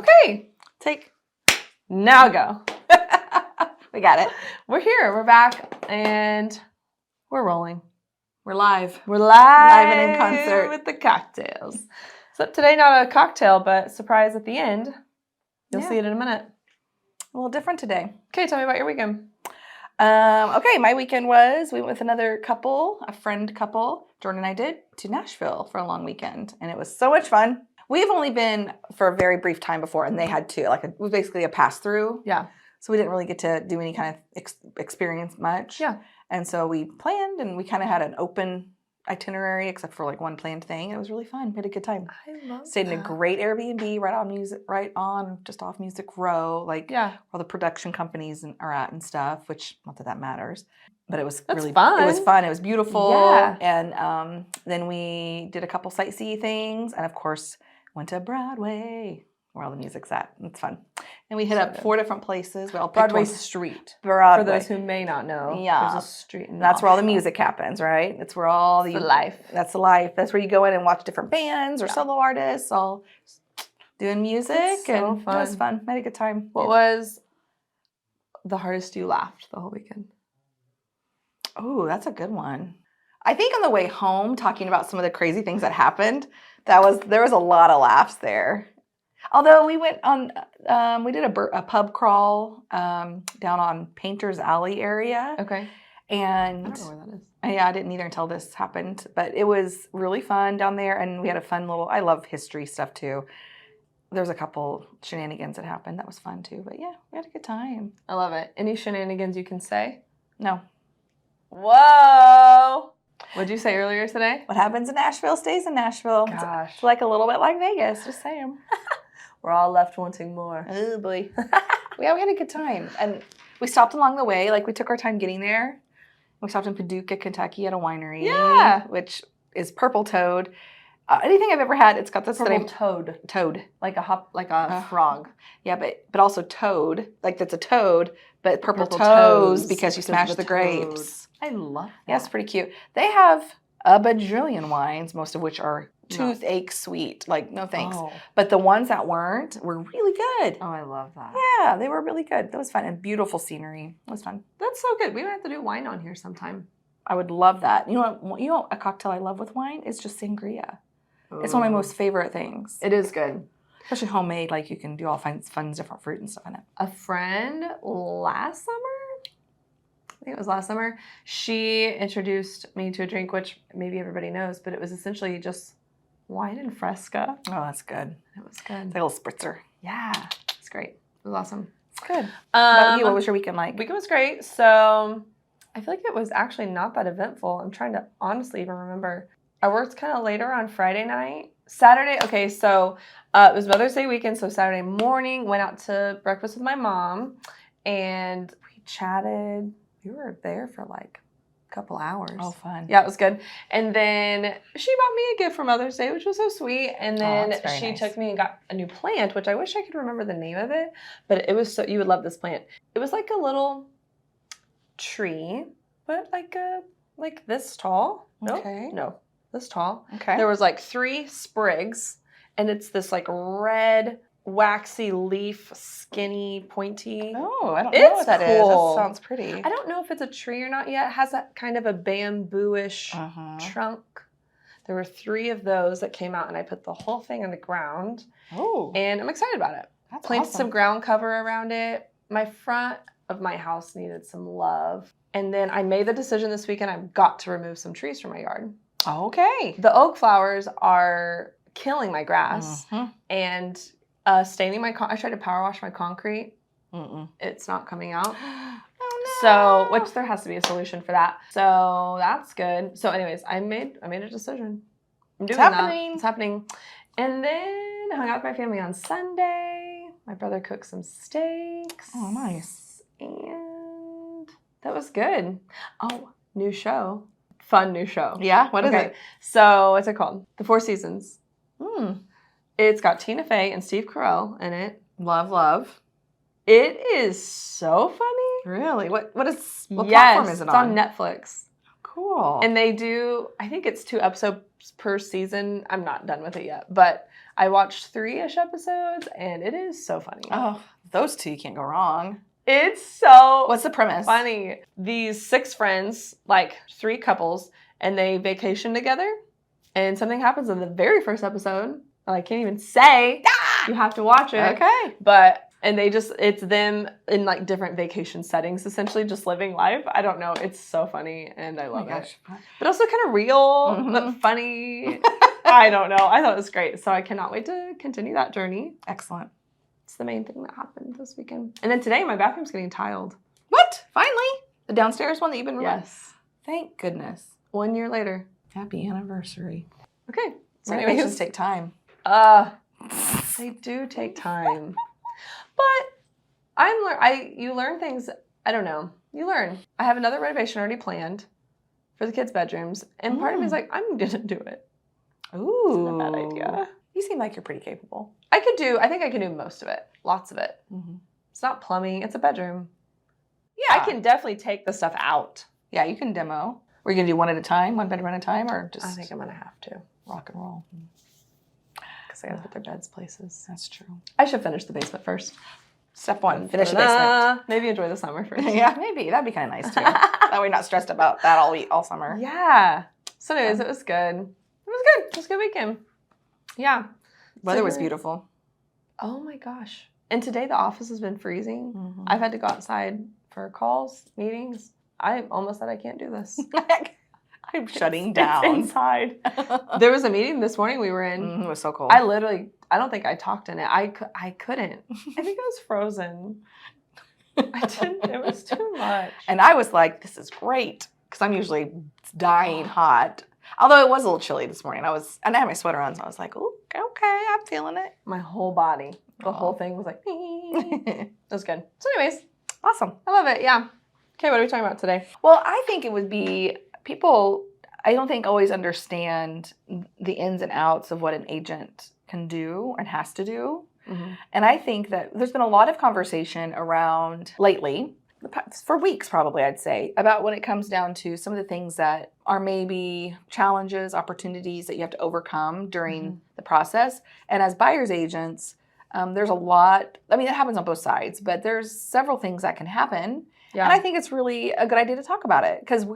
Okay. Now go. We got it. We're here. We're back. And we're rolling. We're live. We're live and in concert with the cocktails. So today, not a cocktail, but surprise at the end. You'll see it in a minute. A little different today. Okay, tell me about your weekend. Okay, my weekend was, we went with another couple, a friend couple, Jordan and I did, to Nashville for a long weekend. And it was so much fun. We've only been for a very brief time before, and they had to, it was basically a pass-through. Yeah. So we didn't really get to do any kind of experience much. Yeah. And so we planned, and we kind of had an open itinerary except for one planned thing. It was really fun. We had a good time. I love Stayed in a great Airbnb just off Music Row, where the production companies are at and stuff, which not that matters. But it was really fun. It was fun. It was beautiful. Yeah. And then we did a couple sightsee things, and of course went to Broadway, where all the music's at. It's fun. And we hit up 4 different places. We all picked Broadway Street. Broadway. For those who may not know. Yeah. There's a street in That's where all the music happens, right? It's where all the life. That's the life. That's where you go in and watch different bands or solo artists all doing music. It's so fun. It was fun. I had a good time. What was the hardest you laughed the whole weekend? Oh, that's a good one. I think on the way home, talking about some of the crazy things that happened, there was a lot of laughs there. Although we went on, we did a pub crawl down on Painter's Alley area. Okay. And I don't know where that is. Yeah, I didn't either until this happened. But it was really fun down there, and we had a fun I love history stuff too. There was a couple shenanigans that happened. That was fun too. But yeah, we had a good time. I love it. Any shenanigans you can say? No. Whoa! What'd you say earlier today? What happens in Nashville stays in Nashville. Gosh. It's like a little bit like Vegas, just saying. We're all left wanting more. Oh, boy. Yeah, we had a good time. And we stopped along the way. We took our time getting there. We stopped in Paducah, Kentucky at a winery. Yeah. Which is Purple Toad. Anything I've ever had, it's got this Purple name. Toad. Like a frog. Yeah, but also toad. That's a toad, but purple Purple toes toes because you smash the grapes. I love that. Yeah, it's pretty cute. They have a bajillion wines, most of which are toothache sweet. No thanks. Oh. But the ones that weren't were really good. Oh, I love that. Yeah, they were really good. That was fun. And beautiful scenery. It was fun. That's so good. We might have to do wine on here sometime. I would love that. You know what a cocktail I love with wine is just sangria. Ooh. It's one of my most favorite things. It is good. Especially homemade. You can do all fun different fruit and stuff in it. A friend last summer, I think it was last summer, she introduced me to a drink, which maybe everybody knows, but it was essentially just wine and Fresca. Oh, that's good. It was good. It's like a little spritzer. Yeah, it's great. It was awesome. It's good. How about you? What was your weekend like? Weekend was great. So I feel like it was actually not that eventful. I'm trying to honestly even remember. I worked kind of later on Friday night. Saturday, okay, so it was Mother's Day weekend, so Saturday morning, went out to breakfast with my mom, and we chatted. We were there for a couple hours. Oh, fun. Yeah, it was good. And then she bought me a gift for Mother's Day, which was so sweet. And then she took me and got a new plant, which I wish I could remember the name of it, but it was you would love this plant. It was like a little tree, but like this tall. Okay. No, this tall. Okay. There was 3 sprigs, and it's this red waxy leaf, skinny, pointy. Oh, I don't know what that is. Cool. That sounds pretty. I don't know if it's a tree or not yet. It has that kind of a bamboo-ish trunk. There were 3 of those that came out, and I put the whole thing on the ground. Oh. And I'm excited about it. That's Planted awesome. some ground cover around it. My front of my house needed some love. And then I made the decision this weekend I've got to remove some trees from my yard. Okay. The oak flowers are killing my grass and staining my I tried to power wash my concrete. It's not coming out. Oh, no. So, which there has to be a solution for that. So that's good. So anyways, I made a decision. I'm doing that. It's happening. And then I hung out with my family on Sunday. My brother cooked some steaks. Oh, nice. And that was good. Oh, new show. Fun new show. Yeah? What is it? So, what's it called? The Four Seasons. It's got Tina Fey and Steve Carell in it. Love. It is so funny. Really? What platform is it on? It's on Netflix. Cool. And they do, I think it's 2 episodes per season. I'm not done with it yet, but I watched 3-ish episodes, and it is so funny. Oh, those two, you can't go wrong. It's so What's the premise? funny. These 6 friends, like 3 couples, and they vacation together, and something happens in the very first episode. I can't even say. You have to watch it. Okay. And it's them in like different vacation settings, essentially just living life. I don't know. It's so funny, and I love it. But also kind of real, but funny. I don't know. I thought it was great. So I cannot wait to continue that journey. Excellent. It's the main thing that happened this weekend. And then today, my bathroom's getting tiled. What? Finally? The downstairs one that you've been removing? Yes. Thank goodness. 1 year later. Happy anniversary. Okay. So Renovations take time. They do take time. But you learn things, I don't know. You learn. I have another renovation already planned for the kids' bedrooms. And part of me is like, I'm going to do it. Ooh. It's not a bad idea. You seem like you're pretty capable. I think I can do most of it. Lots of it. Mm-hmm. It's not plumbing. It's a bedroom. Yeah. I can definitely take the stuff out. Yeah, you can demo. We're going to do one at a time, one bedroom at a time, or just I think I'm going to have to. rock and roll? Because I got to put their beds places. That's true. I should finish the basement first. Step 1, finish the basement. Maybe enjoy the summer first. Yeah, maybe. That'd be kind of nice, too. That way you're not stressed about that all summer. Yeah. So anyways, it was good. It was a good weekend. Yeah. Weather was beautiful. Oh my gosh. And today the office has been freezing. Mm-hmm. I've had to go outside for calls, meetings. I almost said I can't do this. I'm shutting down. It's inside. There was a meeting this morning we were in. It was so cold. I don't think I talked in it. I couldn't. I think I was frozen. It was too much. And I was like, this is great. Because I'm usually dying hot. Although it was a little chilly this morning. And I had my sweater on, so I was like, ooh, okay, I'm feeling it. My whole body, the whole thing was like, it was good. So anyways, awesome. I love it. Yeah. Okay, what are we talking about today? Well, I think it would be people, I don't think always understand the ins and outs of what an agent can do and has to do. Mm-hmm. And I think that there's been a lot of conversation around lately, for weeks probably, I'd say, about when it comes down to some of the things that are maybe challenges, opportunities that you have to overcome during the process. And as buyer's agents, there's a lot, I mean, it happens on both sides, but there's several things that can happen. Yeah. And I think it's really a good idea to talk about it because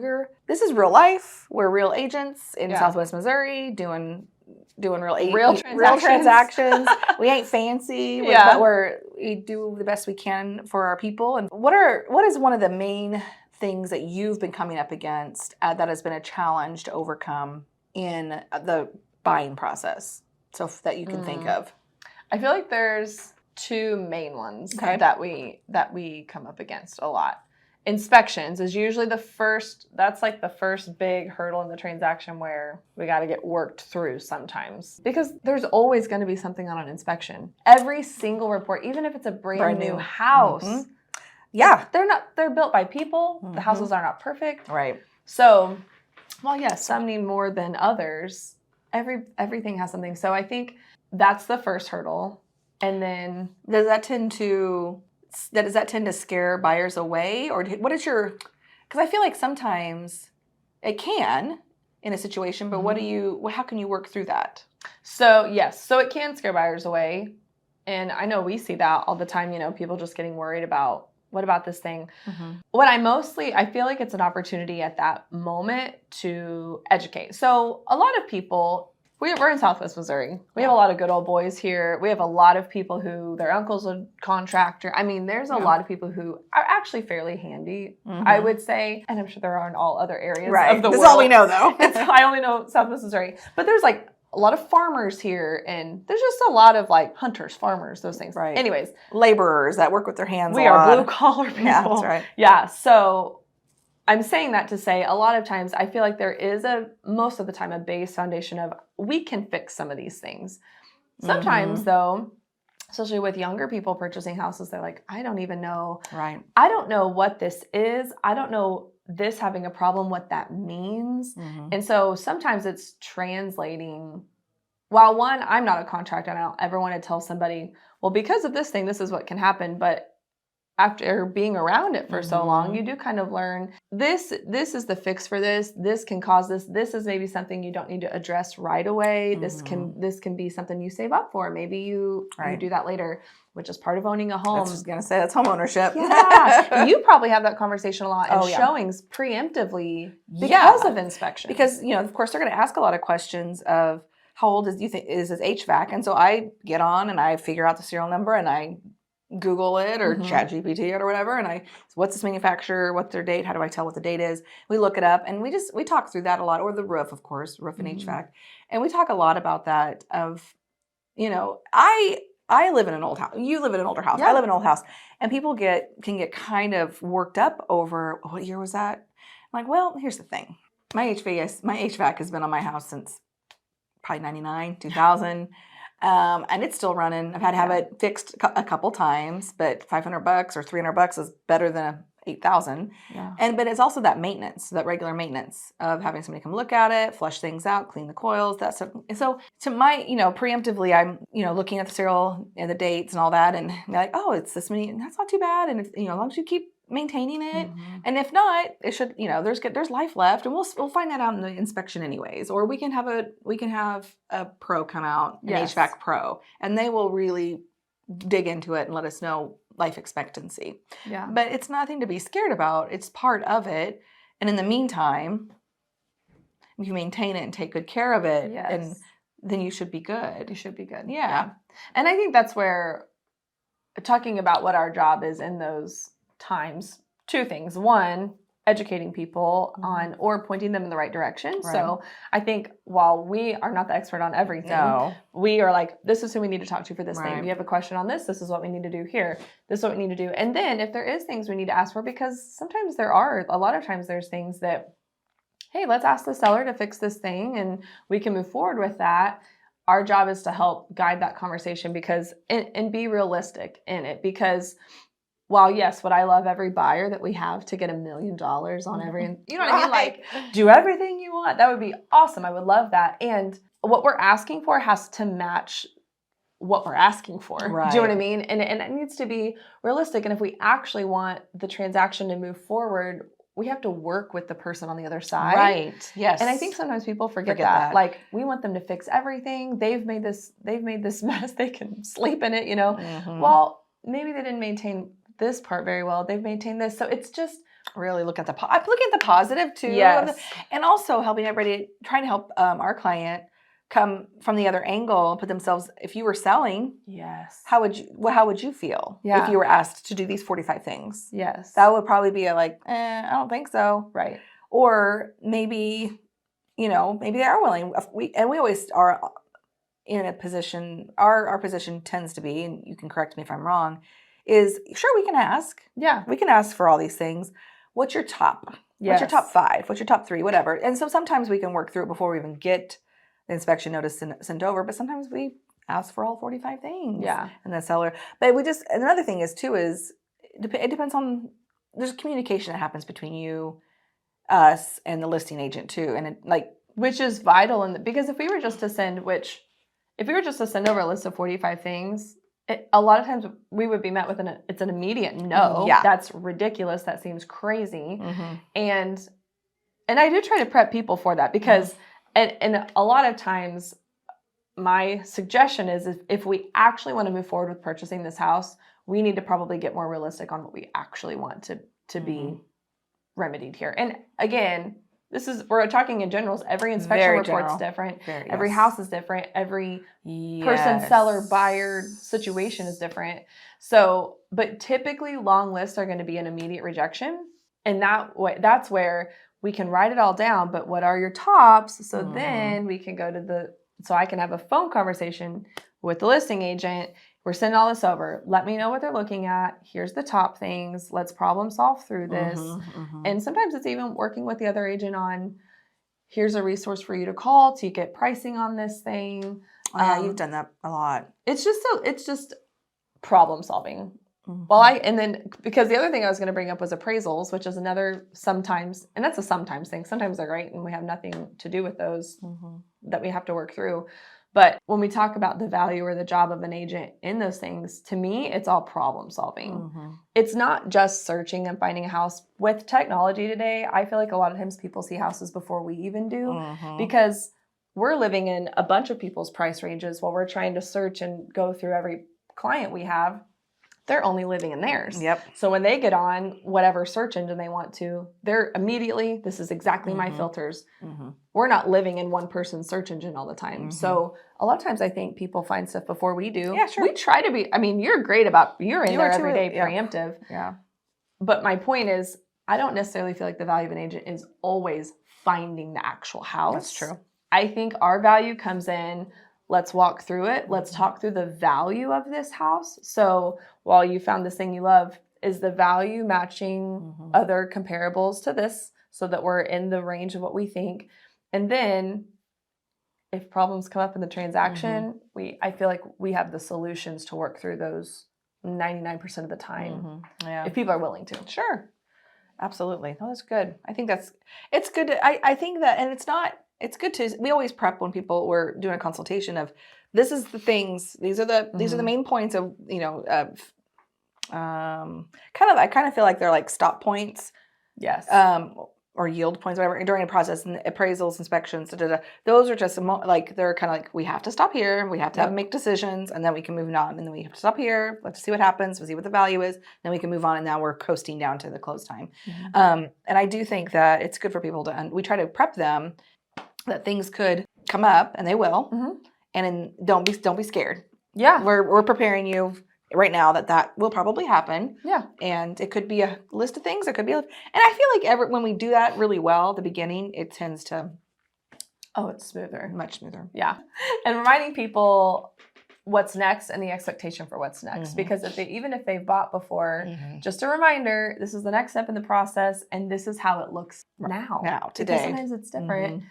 this is real life. We're real agents in Southwest Missouri doing real transactions. We ain't fancy, but we do the best we can for our people. And what is one of the main things that you've been coming up against that has been a challenge to overcome in the buying process, so that you can think of? I feel like there's 2 main ones that we come up against a lot. Inspections is usually that's like the first big hurdle in the transaction where we got to get worked through sometimes. Because there's always going to be something on an inspection. Every single report, even if it's a brand new house. Mm-hmm. Yeah. They're built by people. Mm-hmm. The houses are not perfect. Right. So, well, yes, some need more than others. Everything has something. So I think that's the first hurdle. And then does that tend to scare buyers away, or what is your? Because I feel like sometimes it can in a situation, but how can you work through that? So yes, so it can scare buyers away, and I know we see that all the time. People just getting worried about what about this thing. Mm-hmm. I feel like it's an opportunity at that moment to educate. So a lot of people. We're in Southwest Missouri. We have a lot of good old boys here. We have a lot of people who their uncle's a contractor. I mean, there's a lot of people who are actually fairly handy, I would say. And I'm sure there are in all other areas of the world. That's all we know, though. I only know Southwest Missouri. But there's like a lot of farmers here, and there's just a lot of like hunters, farmers, those things. Right. Anyways. Laborers that work with their hands. We are blue collar people. Yeah, that's right. Yeah, so I'm saying that to say a lot of times I feel like there is most of the time a base foundation of we can fix some of these things. Sometimes though, especially with younger people purchasing houses, they're like, I don't even know. Right. I don't know what this is. I don't know this having a problem, what that means. Mm-hmm. And so sometimes it's translating. While one, I'm not a contractor and I don't ever want to tell somebody, well, because of this thing, this is what can happen. But after being around it for so long, you do kind of learn this is the fix for this. This can cause this. This is maybe something you don't need to address right away. This can be something you save up for. Maybe you do that later, which is part of owning a home. I was just going to say that's home ownership. Yeah. You probably have that conversation a lot in showings preemptively because of inspection. Because, of course, they're going to ask a lot of questions of how old is this HVAC? And so I get on and I figure out the serial number and I Google it or chat GPT it or whatever. And what's this manufacturer? What's their date? How do I tell what the date is? We look it up and we talk through that a lot, or the roof, of course, roof and HVAC. And we talk a lot about that of, I live in an old house. You live in an older house. I live in an old house. And people can get kind of worked up over, what year was that? I'm like, well, here's the thing. My HVAC has been on my house since probably 99, 2000. And it's still running. I've had to have it fixed a couple times, but $500 or $300 is better than $8,000. Yeah. But it's also that maintenance, that regular maintenance of having somebody come look at it, flush things out, clean the coils, that stuff. And so to my, preemptively, I'm, looking at the serial and the dates and all that, and they're like, oh, it's this many, and that's not too bad. And if, as long as you keep maintaining it, and if not, it should, there's life left, and we'll find that out in the inspection anyways. Or we can have a pro come out, an HVAC pro, and they will really dig into it and let us know life expectancy. Yeah. But it's nothing to be scared about. It's part of it. And in the meantime, if you maintain it and take good care of it, and then you should be good. You should be good. Yeah. And I think that's where talking about what our job is in those times, two things. One, educating people on or pointing them in the right direction. Right. So I think while we are not the expert on everything, we are like, this is who we need to talk to for this thing. You have a question on this is what we need to do here. This is what we need to do. And then if there is things we need to ask for, because sometimes a lot of times there's things that, hey, let's ask the seller to fix this thing and we can move forward with that. Our job is to help guide that conversation because and be realistic in it, because while yes, would I love every buyer that we have to get $1 million on every, you know what I mean? Like, do everything you want. That would be awesome. I would love that. And what we're asking for has to match what we're asking for. Right. Do you know what I mean? And it needs to be realistic. And if we actually want the transaction to move forward, we have to work with the person on the other side. Right. Yes. And I think sometimes people forget that. Like, we want them to fix everything. They've made this mess. They can sleep in it, Well, maybe they didn't maintain this part very well. They've maintained this. So it's just really look at the positive too. Yes. And also helping everybody, trying to help our client come from the other angle and put themselves, if you were selling, how would you feel if you were asked to do these 45 things? Yes. That would probably be I don't think so. Right. Or maybe, maybe they are willing. We always are in a position, our position tends to be, and you can correct me if I'm wrong, is sure we can ask. Yeah. We can ask for all these things. What's your top? What's your top 5? What's your top 3? Whatever. And so sometimes we can work through it before we even get the inspection notice sent over, but sometimes we ask for all 45 things. Yeah. And the seller. But another thing is it depends on, there's communication that happens between you, us, and the listing agent too. And which is vital. Because if we were just to send over a list of 45 things, a lot of times we would be met with it's an immediate no. Yeah. That's ridiculous. That seems crazy. And I do try to prep people for that because, and a lot of times my suggestion is if we actually want to move forward with purchasing this house, we need to probably get more realistic on what we actually want to be remedied here. And again, we're talking in generals. Every inspection report's different. Every house is different. Every person, seller, buyer situation is different. So, but typically long lists are going to be an immediate rejection. And that's where we can write it all down. But what are your tops? So then we can go so I can have a phone conversation with the listing agent. We're sending all this over. Let me know what they're looking at. Here's the top things. Let's problem solve through this. And sometimes it's even working with the other agent on, here's a resource for you to call to get pricing on this thing. You've done that a lot. It's just problem solving. Because the other thing I was going to bring up was appraisals, which is another sometimes, and that's a sometimes thing. Sometimes they're great and we have nothing to do with those that we have to work through. But when we talk about the value or the job of an agent in those things, to me, it's all problem solving. Mm-hmm. It's not just searching and finding a house. With technology today, I feel like a lot of times people see houses before we even do, Mm-hmm. because we're living in a bunch of people's price ranges while we're trying to search and go through every client we have. They're only living in theirs. Yep. So when they get on whatever search engine they want to, they're immediately, this is exactly my Mm-hmm. filters. Mm-hmm. We're not living in one person's search engine all the time. Mm-hmm. So a lot of times I think people find stuff before we do. Yeah, sure. We try to be, I mean, you're great about, you're in You there are too, every day yeah. preemptive. Yeah. But my point is, I don't necessarily feel like the value of an agent is always finding the actual house. That's true. I think our value comes in, let's walk through it. Let's talk through the value of this house. So while you found this thing you love, is the value matching other comparables to this so that we're in the range of what we think? And then if problems come up in the transaction, I feel like we have the solutions to work through those 99% of the time. Yeah. If people are willing to. Sure. Absolutely. No, that's good. I think it's good. I think that, and it's good to, we always prep when we're doing a consultation of, this is the things, these are the main points of, I kind of feel like they're like stop points. Yes. Or yield points, whatever, during a process, and appraisals, inspections, those are just they're kind of like, we have to stop here, we have to make decisions, and then we can move on, and then we have to stop here, let's see what happens, we'll see what the value is, then we can move on, and now we're coasting down to the close time. And I do think that it's good for people to, we try to prep them that things could come up, and they will, and don't be scared. Yeah. We're preparing you right now that will probably happen. Yeah. And it could be a list of things. It could be, and I feel like when we do that really well at the beginning, it tends to. Oh, it's smoother. Much smoother. Yeah. And reminding people what's next and the expectation for what's next. Because even if they've bought before, just a reminder, this is the next step in the process, and this is how it looks now. Now, today. Because sometimes it's different.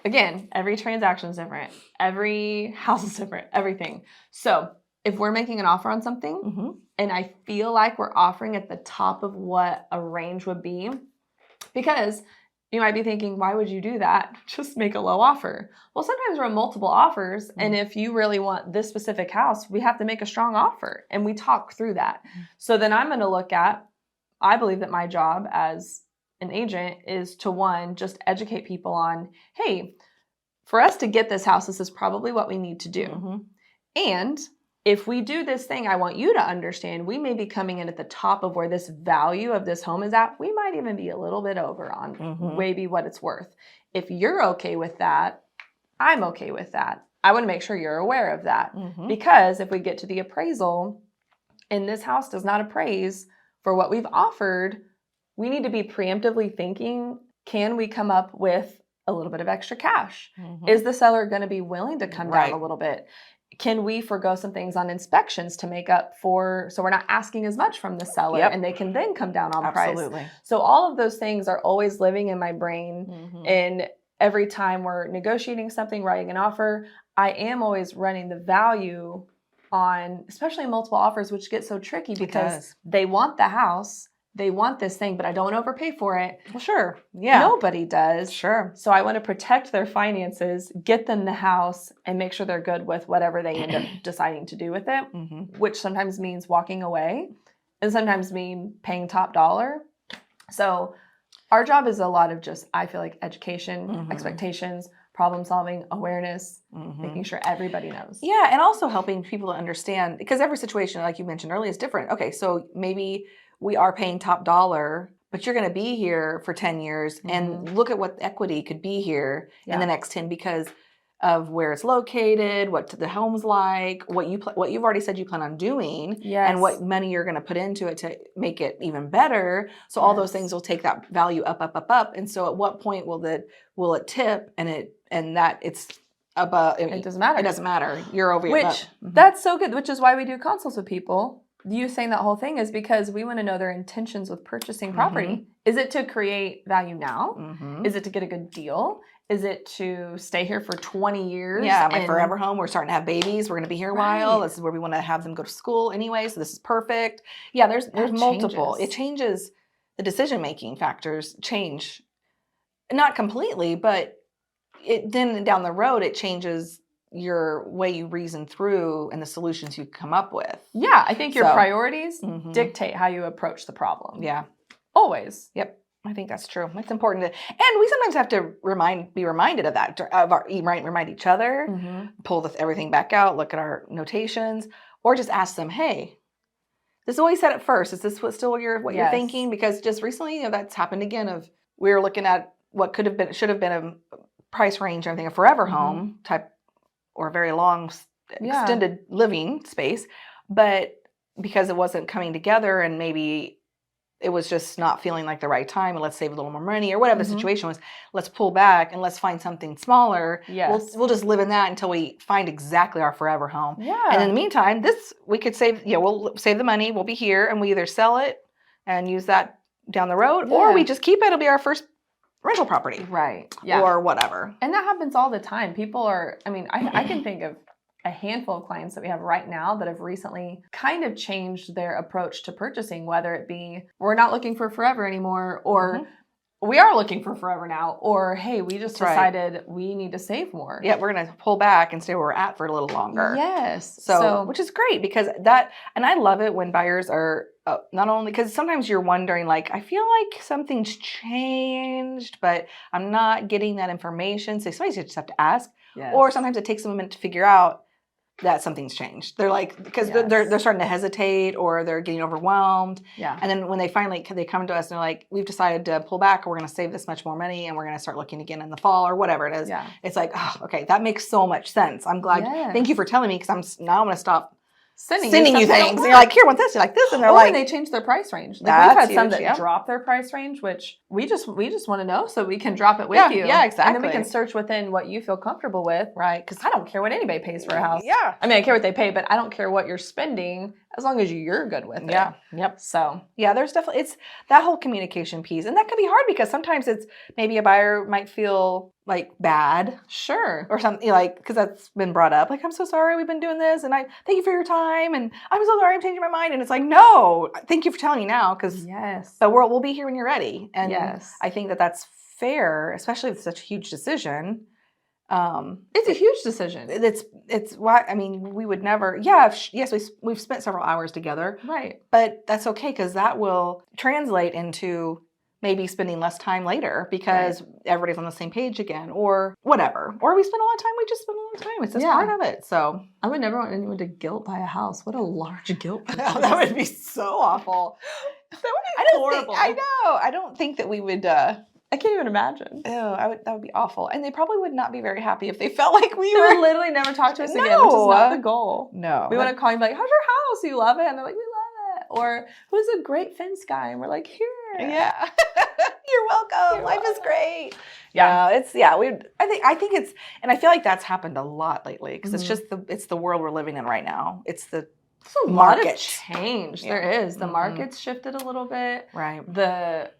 Again, every transaction is different. Every house is different. Everything. So if we're making an offer on something and I feel like we're offering at the top of what a range would be, because you might be thinking, why would you do that? Just make a low offer. Well, sometimes we're on multiple offers. And if you really want this specific house, we have to make a strong offer. And we talk through that. So then I'm going to look at, I believe that my job as an agent is to, one, just educate people on, hey, for us to get this house, this is probably what we need to do. And if we do this thing, I want you to understand, we may be coming in at the top of where this value of this home is at. We might even be a little bit over on maybe what it's worth. If you're okay with that, I'm okay with that. I want to make sure you're aware of that. Because if we get to the appraisal and this house does not appraise for what we've offered, we need to be preemptively thinking, can we come up with a little bit of extra cash? Is the seller going to be willing to come down a little bit? Can we forgo some things on inspections to make up for, so we're not asking as much from the seller and they can then come down on price? So all of those things are always living in my brain. And every time we're negotiating something, writing an offer, I am always running the value on, especially multiple offers, which get so tricky because they want the house. They want this thing, but I don't overpay for it. Well, sure. Yeah. Nobody does. Sure. So I want to protect their finances, get them the house, and make sure they're good with whatever they end up deciding to do with it, which sometimes means walking away and sometimes mean paying top dollar. So our job is a lot of just, I feel like, education, expectations, problem solving, awareness, making sure everybody knows. Yeah, and also helping people to understand, because every situation, like you mentioned earlier, is different. Okay, so maybe we are paying top dollar, but you're going to be here for 10 years and look at what equity could be here in the next 10 because of where it's located, what the home's like, what you've already said you plan on doing, and what money you're going to put into it to make it even better. So all those things will take that value up. And so at what point will it tip and that it's above? It doesn't matter. It doesn't matter. You're over Which that's so good, which is why we do consults with people. You saying that whole thing is because we want to know their intentions with purchasing property. Is it to create value now? Is it to get a good deal? Is it to stay here for 20 years? Yeah, my forever home. We're starting to have babies. We're going to be here a while. This is where we want to have them go to school anyway. So this is perfect. Yeah, there's multiple. It changes the decision-making factors change. Not completely, but then down the road, it changes your way you reason through and the solutions you come up with. Yeah, I think your So, priorities dictate how you approach the problem. Yeah. Always. Yep. I think that's true. It's important to, and we sometimes have to be reminded of that, remind each other, pull everything back out, look at our notations, or just ask them, hey, this is what we said at first. Is this still what you're thinking? Because just recently, that's happened again. We were looking at what should have been a price range, I think, a forever home type or a very long extended living space, but because it wasn't coming together and maybe it was just not feeling like the right time, and let's save a little more money or whatever the situation was, let's pull back and let's find something smaller. Yes. We'll just live in that until we find exactly our forever home. Yeah. And in the meantime, we could save, we'll save the money. We'll be here and we either sell it and use that down the road or we just keep it. It'll be our first rental property. Right. Yeah. Or whatever. And that happens all the time. People are, I can think of a handful of clients that we have right now that have recently kind of changed their approach to purchasing, whether it be we're not looking for forever anymore, or we are looking for forever now, or hey, we just decided we need to save more. Yeah, we're going to pull back and stay where we're at for a little longer. Yes. So which is great because and I love it when buyers are not only, because sometimes you're wondering, like, I feel like something's changed, but I'm not getting that information. So sometimes you just have to ask. Yes. Or sometimes it takes them a minute to figure out that something's changed. They're like, because they're starting to hesitate or they're getting overwhelmed. Yeah. And then when they finally come to us and they're like, we've decided to pull back, or we're going to save this much more money and we're going to start looking again in the fall or whatever it is. Yeah. It's like, oh, okay, that makes so much sense. I'm glad. Yeah. Thank you for telling me, because I'm going to stop sending you things. And you're like, here, want this, you like this, and they're like, they change their price range. Like we've had some that drop their price range, which we just want to know so we can drop it with you. Yeah, exactly. And then we can search within what you feel comfortable with, right? Because I don't care what anybody pays for a house. Yeah, I care what they pay, but I don't care what you're spending as long as you're good with it. Yeah. Yep. So yeah, there's definitely, it's that whole communication piece, and that can be hard because sometimes it's maybe a buyer might feel like bad, sure, or something, like, because that's been brought up, like, I'm so sorry we've been doing this, and I thank you for your time, and I'm so sorry I'm changing my mind, and it's like, no, thank you for telling me now, because but we'll be here when you're ready. And I think that's fair, especially with such a huge decision. It's a huge decision. It's why, we would never, yes, we've spent several hours together, right? But that's okay, because that will translate into maybe spending less time later because everybody's on the same page again, or whatever. Or we spend a lot of time, we just spend a lot of time. It's just part of it. So I would never want anyone to guilt buy a house. What a large guilt. That would be so awful. That would be horrible. I know. I don't think that we would. I can't even imagine. Oh, that would be awful. And they probably would not be very happy if they felt like we would literally never talk to us again, which is not the goal. No. We want to call you and be like, how's your house? You love it? And they're like, we love it. Or who's a great fence guy? And we're like, here. Yeah. You're welcome. Life is great. Yeah. I think it's, and I feel like that's happened a lot lately, because it's just it's the world we're living in right now. It's the market. Lot of change. Yeah. There is. The market's shifted a little bit. Right. The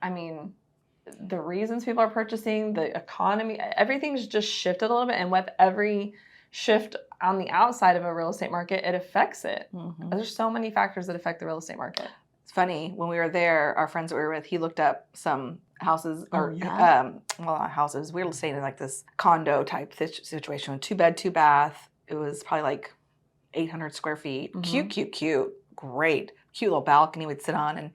reasons people are purchasing, the economy, everything's just shifted a little bit. And with every shift on the outside of a real estate market, it affects it. There's so many factors that affect the real estate market. It's funny, when we were there, our friends that we were with, he looked up some houses, or not houses. We were staying in like this condo type situation, 2-bed, 2-bath. It was probably like 800 square feet. Cute, great, cute little balcony we'd sit on and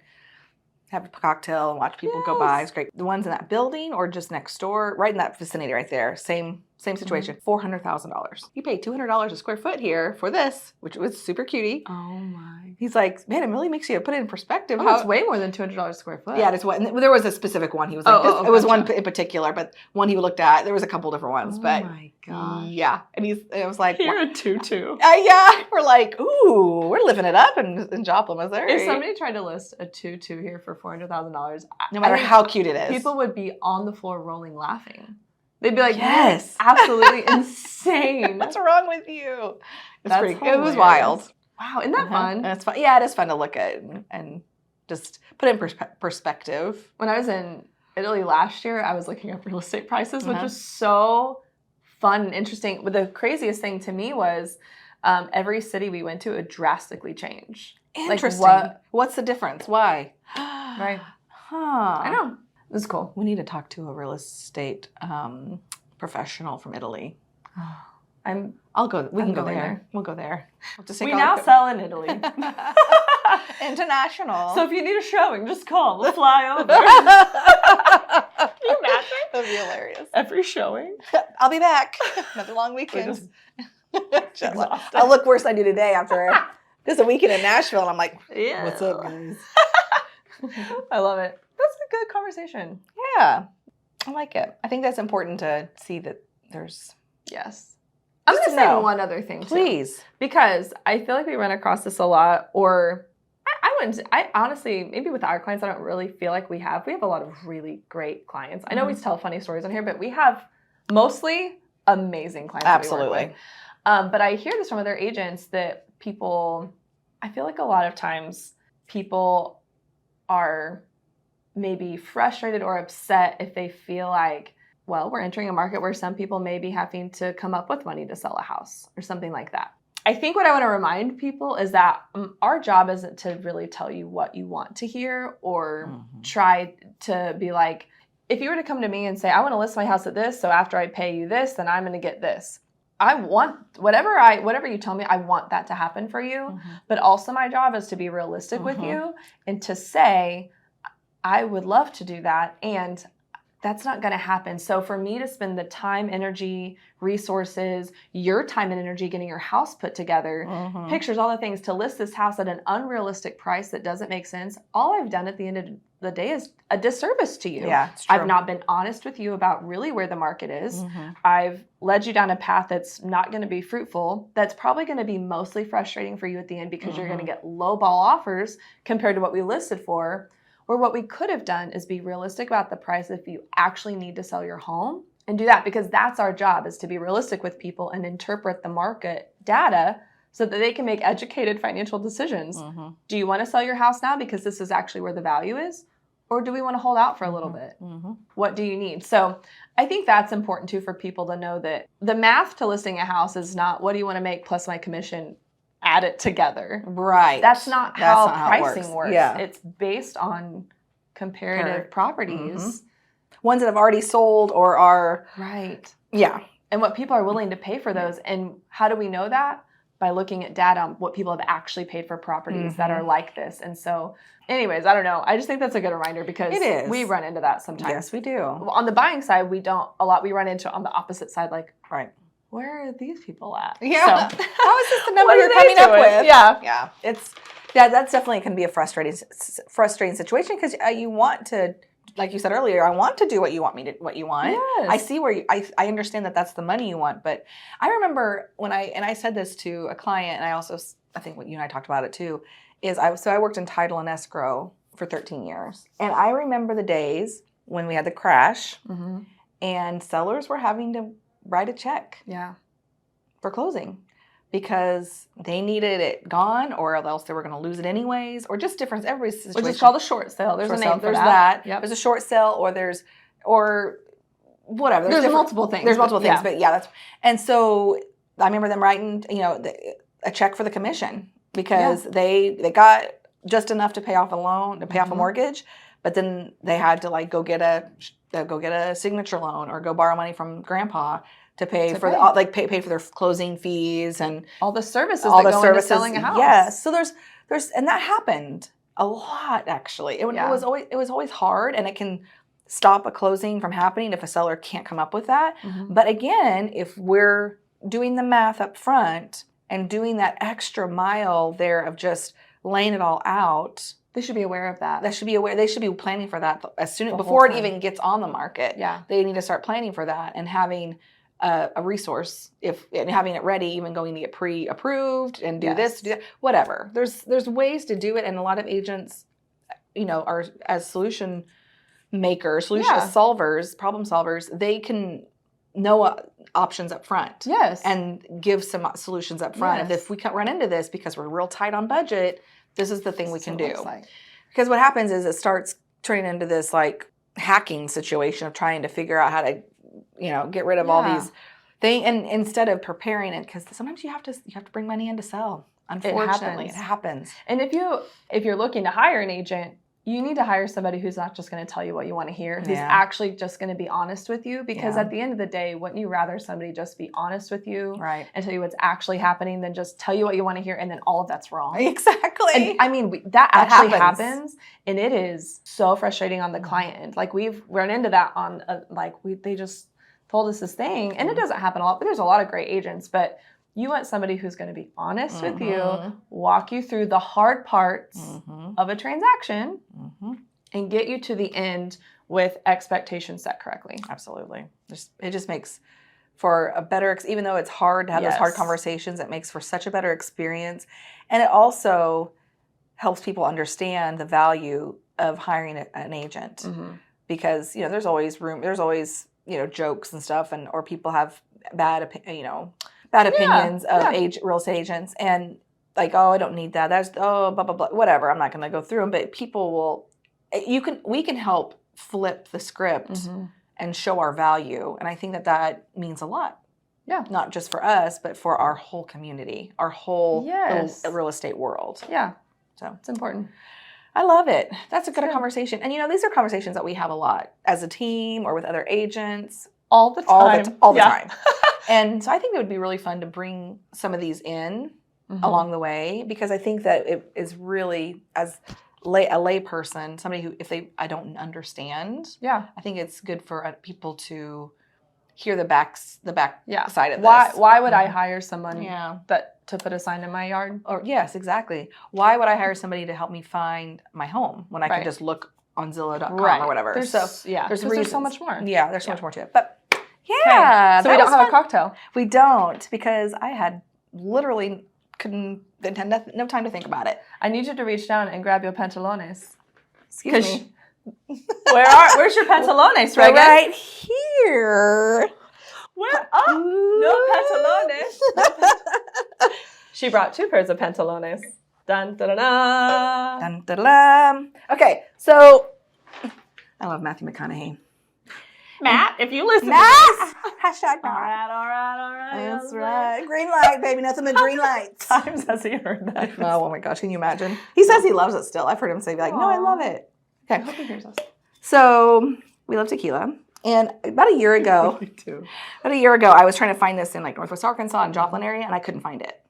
have a cocktail and watch people go by. It's great. The ones in that building or just next door, right in that vicinity right there, same situation, $400,000. You pay $200 a square foot here for this, which was super cutie. Oh my. He's like, man, it really makes you put it in perspective. Oh, it's way more than $200 a square foot. Yeah, there was a specific one. He was like, it was one in particular, but one he looked at, there was a couple different ones. Oh my gosh. Yeah. And it was like, you're a tutu. Yeah. We're like, ooh, we're living it up in Joplin, Missouri. If somebody tried to list a tutu here for $400,000, no matter how cute it is, people would be on the floor rolling laughing. They'd be like, yes, absolutely insane. What's wrong with you? It was wild. Wow, isn't that fun? And it's fun. Yeah, it is fun to look at and just put in perspective. When I was in Italy last year, I was looking up real estate prices, which was so fun and interesting. But the craziest thing to me was every city we went to would drastically change. Interesting. Like what's the difference? Why? Right. Huh. I know. This is cool. We need to talk to a real estate professional from Italy. I'll go. We I'm can go going there. there. We'll go there. We'll just We now sell in Italy. International. So if you need a showing, just call. We'll fly over. Can you imagine? That'd be hilarious. Every showing. I'll be back. Another long weekend. Exhausted. I'll look worse than I do today after just a weekend in Nashville. And I'm like, Yeah. what's up, guys? I love it. That's a good conversation. Yeah. I like it. I think that's important to see that there's... Yes. I'm Just going to to say know. one other thing, too. Please. Because I feel like we run across this a lot, or I honestly, maybe with our clients, I don't really feel like we have a lot of really great clients. I know we tell funny stories on here, but we have mostly amazing clients. Absolutely. That we work with. But I hear this from other agents that I feel like a lot of times people are maybe frustrated or upset if they feel like, well, we're entering a market where some people may be having to come up with money to sell a house or something like that. I think what I want to remind people is that our job isn't to really tell you what you want to hear or try to be like, if you were to come to me and say, I want to list my house at this, so after I pay you this, then I'm going to get this. I want whatever you tell me, I want that to happen for you. But also my job is to be realistic with you and to say, I would love to do that, and that's not going to happen. So for me to spend the time, energy, resources, your time and energy getting your house put together, pictures, all the things, to list this house at an unrealistic price that doesn't make sense, all I've done at the end of the day is a disservice to you. Yeah, it's true. I've not been honest with you about really where the market is. I've led you down a path that's not going to be fruitful, that's probably going to be mostly frustrating for you at the end because you're going to get low ball offers compared to what we listed for. Or what we could have done is be realistic about the price if you actually need to sell your home and do that, because that's our job, is to be realistic with people and interpret the market data so that they can make educated financial decisions. Do you want to sell your house now because this is actually where the value is? Or do we want to hold out for a little bit? What do you need? So I think that's important too for people to know that the math to listing a house is not what do you want to make plus my commission, add it together. Right. That's not how it pricing works. Yeah. It's based on comparative properties. Ones that have already sold or are... Right. Yeah. And what people are willing to pay for those. And how do we know that? By looking at data on what people have actually paid for properties that are like this. And so anyways, I don't know. I just think that's a good reminder because It is. we run into that sometimes. Yes, we do. On the buying side, we don't a lot. We run into on the opposite side, like, Right. where are these people at? Yeah. So, How is this the number what you're are coming they up doing? with? Yeah. Yeah. That's definitely can be a frustrating situation because you want to, like you said earlier, I want to do what you want. Yes. I see where I understand that that's the money you want. But I remember when I said this to a client, and I think what you and I talked about it too, is I worked in title and escrow for 13 years. And I remember the days when we had the crash and sellers were having to write a check for closing because they needed it gone or else they were going to lose it anyways, or just different. Everybody's situation. Which is called a short sale. There's a name for there's that. There's a short sale or whatever. There's multiple things. There's multiple things, but yeah, and so I remember them writing, a check for the commission because they got just enough to pay off a loan, to pay off a mortgage, but then they had to go get a signature loan or go borrow money from grandpa to pay for pay for their closing fees and all the services that go into selling a house. Yes, so there's and that happened a lot actually. It was always hard, and it can stop a closing from happening if a seller can't come up with that. But again, if we're doing the math up front and doing that extra mile there of just laying it all out, they should be aware of that. They should be aware. They should be planning for that as soon before it even gets on the market. Yeah, they need to start planning for that and having a resource and having it ready, even going to get pre-approved and do this, do that, whatever. There's ways to do it, and a lot of agents, are as solution makers, solvers, problem solvers. They can know options up front. Yes, and give some solutions up front. And if we run into this because we're real tight on budget, this is the thing we can do. Because what happens is it starts turning into this hacking situation of trying to figure out how to get rid of all these things, and instead of preparing it, because sometimes you have to bring money in to sell. Unfortunately, it happens. And if you're looking to hire an agent, you need to hire somebody who's not just going to tell you what you want to hear, who's actually just going to be honest with you. Because at the end of the day, wouldn't you rather somebody just be honest with you and tell you what's actually happening than just tell you what you want to hear and then all of that's wrong? Exactly. And I mean, that actually happens. And it is so frustrating on the client end. Like we've run into that on they just told us this thing. And it doesn't happen a lot, but there's a lot of great agents. But you want somebody who's going to be honest with you, walk you through the hard parts of a transaction, and get you to the end with expectations set correctly. Absolutely. It just makes for a better, even though it's hard to have those hard conversations, it makes for such a better experience. And it also helps people understand the value of hiring an agent. Because, there's always jokes and stuff, or people have bad opinions of real estate agents, and like, oh, I don't need that. That's blah blah blah. Whatever. I'm not going to go through them, but people will. We can help flip the script and show our value, and I think that means a lot. Yeah, not just for us, but for our whole community, our whole real estate world. Yeah, so it's important. I love it. That's a good conversation, and these are conversations that we have a lot as a team or with other agents all the time. All the time. And so I think it would be really fun to bring some of these in along the way, because I think that it is really, as a lay person, somebody who, I don't understand, I think it's good for people to hear the back side of this. Why would I hire someone to put a sign in my yard? Or yes, exactly. Why would I hire somebody to help me find my home when I can just look on Zillow.com or whatever? There's so much more. Yeah, there's so much more to it. But yeah, so we don't have a cocktail. We don't, because I had literally had no time to think about it. I need you to reach down and grab your pantalones. Excuse me. Where's your pantalones, Reagan? Right here. Where? No pantalones. She brought 2 pairs of pantalones. Dun da da da. Dun da da. Okay, so I love Matthew McConaughey. Matt, if you listen Matt! to this. Hashtag Matt. All right. That's right. Green light, baby. Nothing but green lights. Times has he heard that? Oh my gosh, can you imagine? He says he loves it still. I've heard him say, no, I love it. Okay. I hope he hears us. So we love tequila. And about a year ago, I was trying to find this in Northwest Arkansas and Joplin area, and I couldn't find it.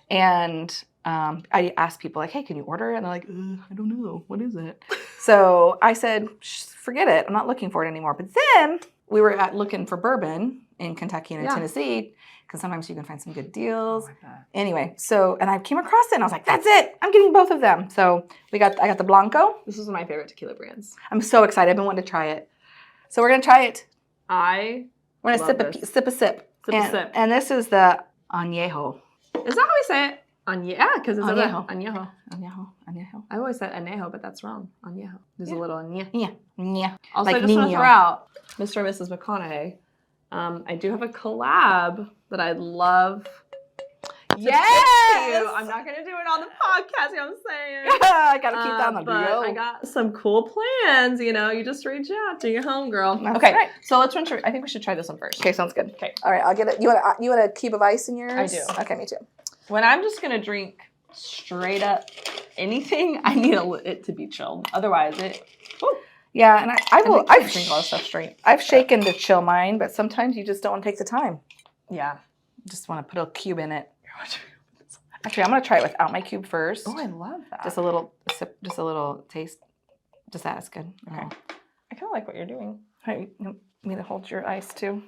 And I asked people hey, can you order it? And they're like, I don't know. What is it? So I said, forget it. I'm not looking for it anymore. But then we were looking for bourbon in Kentucky and in Tennessee, because sometimes you can find some good deals. Like that. Anyway, and I came across it and I was like, that's it. I'm getting both of them. So I got the Blanco. This is one of my favorite tequila brands. I'm so excited. I've been wanting to try it. So we're going to try it. We're going to sip a sip. And this is the Añejo. Is that how we say it? Because it's Añejo. Añejo. I always said añejo, but that's wrong. Añejo. There's a little añejo. Yeah. Also, I just want to throw out Mr. and Mrs. McConaughey. I do have a collab that I'd love to pitch to you. I'm not going to do it on the podcast, you know what I'm saying? I got to keep that on the but I got some cool plans, you just reach out to your homegirl. Okay, right. So let's run through. I think we should try this one first. Okay, sounds good. Okay. All right, I'll get it. You want a cube of ice in yours? I do. Okay, me too. When I'm just going to drink straight up anything, I need it to be chilled. Otherwise, yeah, and I drink a lot of stuff straight. I've shaken to chill mine, but sometimes you just don't want to take the time. Yeah. You just want to put a cube in it. Actually, I'm going to try it without my cube first. Oh, I love that. Just a little sip, just a little taste. Just that is good. Okay. Oh. I kind of like what you're doing. Hey, you want me to hold your ice too?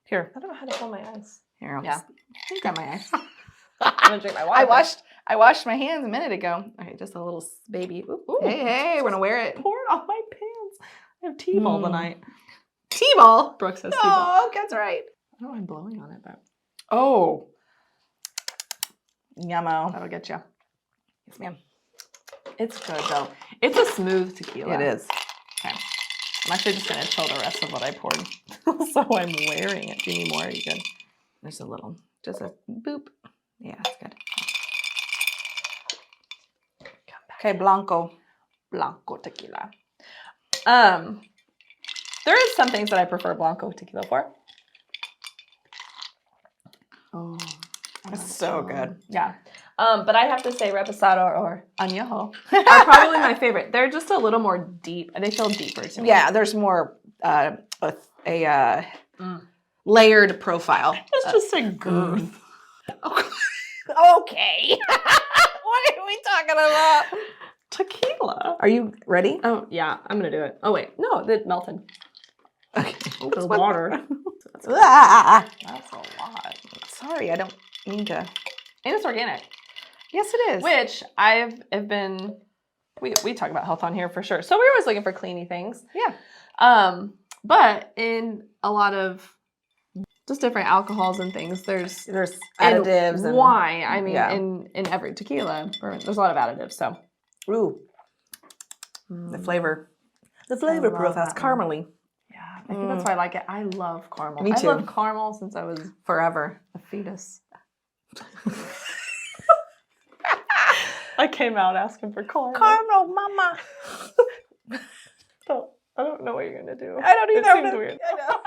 Here. I don't know how to hold my ice. Here, I'll just grab my ice. I'm going to drink my water. I washed my hands a minute ago. Okay, just a little baby. Ooh. Hey, we're going to wear it. Pour it on my pants. I have T-ball tonight. T-ball? Brooke says T-ball. Oh, that's right. I don't know why I'm blowing on it, but. Oh. Yummo. That'll get you. Yes, ma'am. It's good, though. It's a smooth tequila. It is. Okay. I'm actually just going to chill the rest of what I poured. So I'm wearing it. Do you need more? Are you good? There's a little. Just a boop. Yeah, that's good. Okay, Blanco tequila. There is some things that I prefer Blanco tequila for. Oh, that's so good. Yeah. But I have to say reposado or añejo Mm. are probably my favorite. They're just a little more deep. They feel deeper to me. Yeah, there's more layered profile. It's just a girth. Okay. What are we talking about? Tequila. Are you ready? Oh, yeah. I'm going to do it. Oh, wait. No, it melted. Okay. The water. Ah, That's a lot. sorry, I don't mean to. And it's organic. Yes, it is. Which I've been... We talk about health on here for sure. So we're always looking for cleany things. Yeah. But in a lot of just different alcohols and things, there's additives and wine. I mean, yeah. in every tequila, there's a lot of additives. So, ooh, the flavor love profile's that one. caramely. yeah, I think that's why I like it. I love caramel. Me too. I love caramel since I was Forever. a fetus. I came out asking for caramel. Caramel, mama. So, I don't know what you're gonna do. I don't It either. seems weird. I know.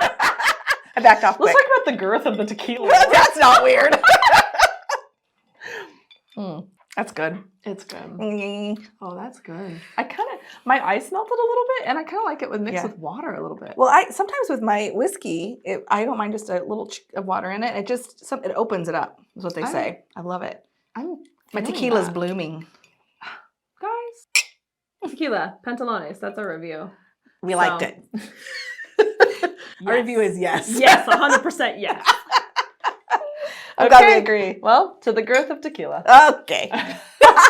I backed off quick. Let's talk about the girth of the tequila. That's not weird. That's good. It's good. Mm. Oh, that's good. My ice melted a little bit, and I kind of like it with mixed Yeah. with water a little bit. Well, I sometimes with my whiskey, I don't mind just a little of water in it. It opens it up. Is what they say. I love it. I'm My feeling tequila's that. blooming. Guys. Tequila, Pantalones. That's our review. We liked it. Our Yes. review is yes. Yes, 100% yes. I'm glad we agree. Well, to the girth of tequila. Okay.